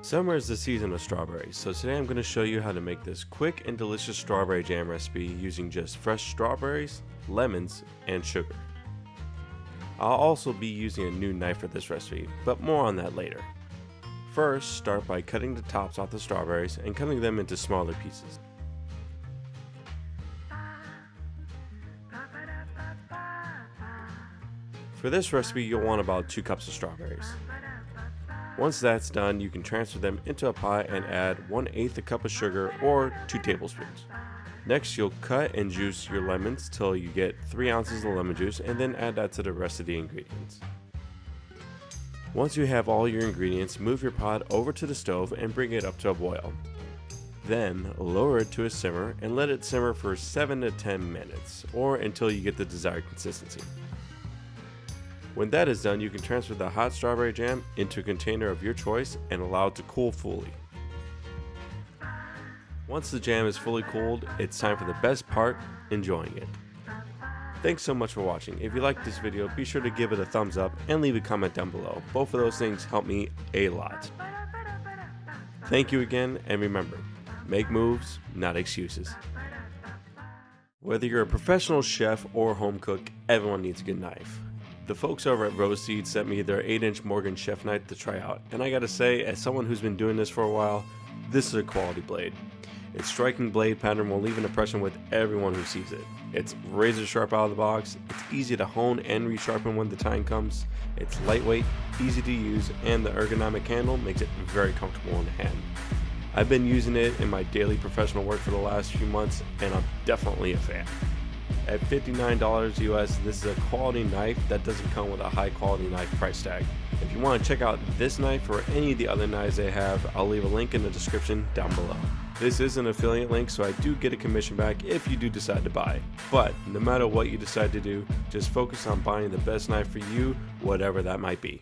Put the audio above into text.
Summer is the season of strawberries, so today I'm going to show you how to make this quick and delicious strawberry jam recipe using just fresh strawberries, lemons, and sugar. I'll also be using a new knife for this recipe, but more on that later. First, start by cutting the tops off the strawberries and cutting them into smaller pieces. For this recipe, you'll want about 2 cups of strawberries. Once that's done, you can transfer them into a pot and add 1/8 a cup of sugar or 2 tablespoons. Next, you'll cut and juice your lemons till you get 3 ounces of lemon juice and then add that to the rest of the ingredients. Once you have all your ingredients, move your pot over to the stove and bring it up to a boil. Then, lower it to a simmer and let it simmer for 7 to 10 minutes or until you get the desired consistency. When that is done, you can transfer the hot strawberry jam into a container of your choice and allow it to cool fully. Once the jam is fully cooled, it's time for the best part, enjoying it. Thanks so much for watching. If you liked this video, be sure to give it a thumbs up and leave a comment down below. Both of those things help me a lot. Thank you again, and remember, make moves, not excuses. Whether you're a professional chef or home cook, everyone needs a good knife. The folks over at Vosteed sent me their 8-inch Morgan chef knife to try out, and I gotta say, as someone who's been doing this for a while, this is a quality blade. Its striking blade pattern will leave an impression with everyone who sees it. It's razor sharp out of the box, it's easy to hone and resharpen when the time comes, it's lightweight, easy to use, and the ergonomic handle makes it very comfortable in the hand. I've been using it in my daily professional work for the last few months, and I'm definitely a fan. At $59 US, this is a quality knife that doesn't come with a high quality knife price tag. If you want to check out this knife or any of the other knives they have, I'll leave a link in the description down below. This is an affiliate link, so I do get a commission back if you do decide to buy. But no matter what you decide to do, just focus on buying the best knife for you, whatever that might be.